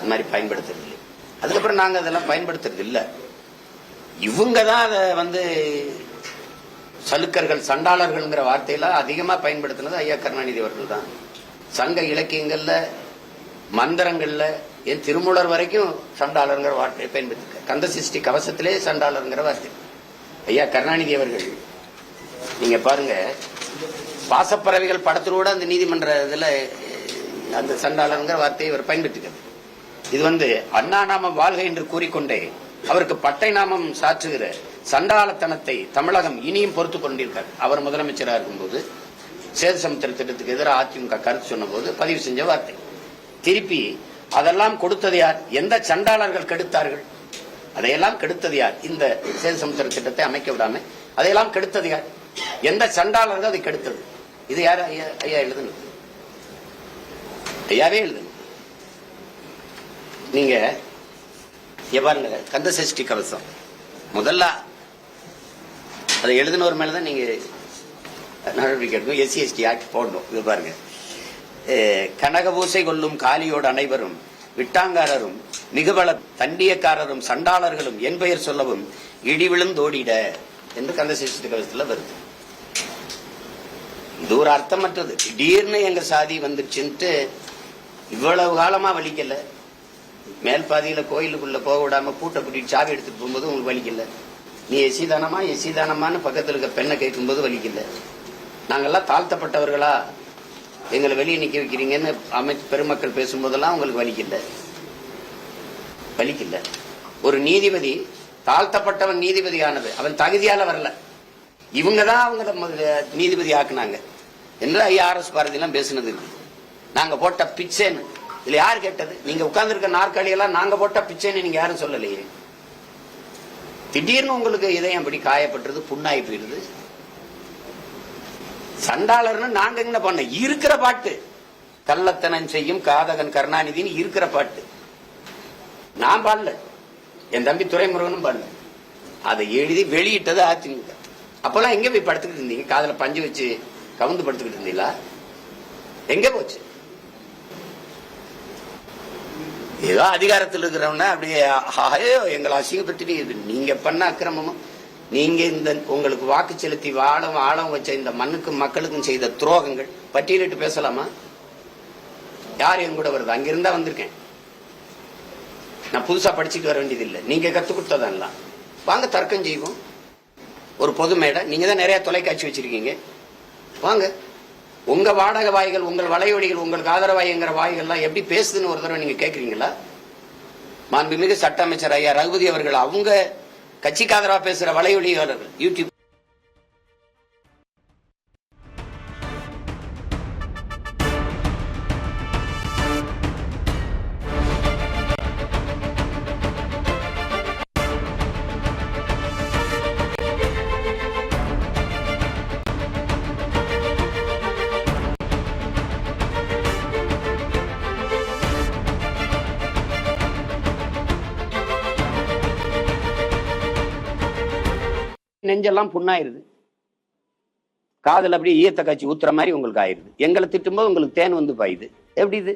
இந்த மாதிரி பயன்படுத்துறது இல்லை. அதுக்கப்புறம் நாங்கள் அதெல்லாம் பயன்படுத்துறது இல்லை. இவங்க தான் அதை வந்து சலுக்கர்கள் சண்டாளர்கள்ங்கிற வார்த்தையெல்லாம் அதிகமாக பயன்படுத்தினது ஐயா கருணாநிதி அவர்கள் தான். சங்க இலக்கியங்கள்ல மந்திரங்கள்ல என் திருமூலர் வரைக்கும் சண்டாளர்ங்கிற வார்த்தையை பயன்படுத்திருக்க. கந்த சிருஷ்டி கவசத்திலே சண்டாளர்ங்கிற வார்த்தை ஐயா கருணாநிதி அவர்கள். நீங்க பாருங்க, பாசப்பறவைகள் படத்திலோட அந்த நீதிமன்ற இதுல அந்த சண்டாளர்ங்கிற வார்த்தையை இவர் பயன்படுத்திக்கிறது. இது வந்து அண்ணா நாமம் வாழ்க என்று கூறிக்கொண்டே அவருக்கு பட்டை நாமம் சாற்றுகிற சண்டாளத்தனத்தை தமிழகம் இனியும் பொறுத்து கொண்டிருக்கார். அவர் முதலமைச்சராக இருக்கும்போது சேதுசமுத்திர திட்டத்துக்கு எதிராக அதிமுக கருத்து சொன்ன போது பதிவு செஞ்ச வார்த்தை. திருப்பி அதெல்லாம் கொடுத்தது யார்? எந்த சண்டாளர்கள் கெடுத்தார்கள்? அதையெல்லாம் கெடுத்தது யார்? இந்த சேதுசமுத்திர திட்டத்தை அமைக்க விடாம அதையெல்லாம் கெடுத்தது யார்? எந்த சண்டாளர்கள் அதை கெடுத்தது? இது யாரு ஐயா எழுதுனது? ஐயாவே எழுதுங்க. நீங்க பாருங்க, கந்த சஷ்டி கவசம் முதல்ல அதை எழுதினவர் மேலதான் நீங்க நடவடிக்கை எடுக்கணும். எஸ்சி எஸ்டி ஆக்ட் போடணும். இது பாருங்க, கனகபூசை கொள்ளும் காலியோடு அனைவரும் விட்டாங்காரரும் மிகுவள தண்டியக்காரரும் சண்டாளர்களும் என் பெயர் சொல்லவும் இடி விழுந்தோடிட என்று கந்த சஷ்டி கவசத்துல வருது. இது ஒரு அர்த்தமற்றது. திடீர்னு எங்க சாதி வந்துருச்சுன்ட்டு இவ்வளவு காலமா வலிக்கல. மேல் பாதியில கோயிலுக்குள்ள போக விடாம பூட்டை கூட்டிட்டு சாவி எடுத்துட்டு போகும்போது உங்களுக்கு வலிக்கல. நீ எஸ்சி தானமான்னு பக்கத்தில் இருக்க பெண்ணை கேட்கும்போது வலிக்கல. நாங்கெல்லாம் தாழ்த்தப்பட்டவர்களா, எங்களை வெளியே நிக்க வைக்கிறீங்கன்னு பெருமக்கள் பேசும்போதெல்லாம் உங்களுக்கு வலிக்கல. ஒரு நீதிபதி தாழ்த்தப்பட்டவன் நீதிபதியானது அவன் தகுதியால வரல, இவங்கதான் அவங்க நீதிபதி ஆக்குனாங்க என்று ஐஆர்எஸ் பாரதி எல்லாம் பேசுனது இருக்கு. நாங்க போட்ட பிச்சைன்னு இதுல யாரு கேட்டது? நீங்க உட்கார்ந்து இருக்க நாற்காலி எல்லாம் நாங்க போட்ட பிச்சைன்னு நீங்க யாரும் சொல்லலையே. திடீர்னு உங்களுக்கு இதயம் அப்படி காயப்பட்டுருது, புண்ணாய் போயிருது. சண்டாளர்னு நாங்க என்ன பண்ண? இருக்கிற பாட்டு கள்ளத்தனம் செய்யும் காதகன் கருணாநிதினு இருக்கிற பாட்டு நான் பாடல, என் தம்பி துரைமுருகனும் பாடல. அதை எழுதி வெளியிட்டது அதிமுக. அப்பெல்லாம் எங்க போய் படுத்துக்கிட்டு இருந்தீங்க? காதல பஞ்சு வச்சு கவுந்து படுத்துக்கிட்டு இருந்தீங்களா? எங்க போச்சு? ஏதோ அதிகாரத்தில் இருக்கிறவன அப்படியே எங்களை அசிங்கப்பட்டு நீங்க பண்ண அக்கிரமமும் நீங்க இந்த உங்களுக்கு வாக்கு செலுத்தி ஆழம் வச்ச இந்த மண்ணுக்கும் மக்களுக்கும் செய்த துரோகங்கள் பட்டியலிட்டு பேசலாமா? யார் என் கூட வருது? அங்கிருந்தா வந்திருக்கேன். நான் புதுசா படிச்சுட்டு வர வேண்டியது இல்லை. நீங்க கத்து கொடுத்ததெல்லாம் வாங்க தர்க்கம் செய்வோம். ஒரு பொது மேடை, நீங்க தான் நிறைய தொலைக்காட்சி வச்சிருக்கீங்க, வாங்க. உங்க வாடகை வாய்கள், உங்கள் வலையொலிகள், உங்களுக்கு ஆதரவாய்ங்கிற வாய்கள்லாம் எப்படி பேசுதுன்னு ஒரு தடவை நீங்க கேட்கறீங்களா? மாண்புமிகு சட்ட அமைச்சர் ஐயா ரகுபதி அவர்கள் அவங்க கட்சிக்கு ஆதரவா பேசுற வலையொலியாளர்கள் யூடியூப் நெஞ்செல்லாம் புண்ணாயிருது, காதல் அப்படியே ஈயத்த காட்சி ஊத்துற மாதிரி உங்களுக்கு ஆயிருது. எங்களை திட்டும்போது உங்களுக்கு தேன் வந்து பாயுது. எப்படி இது?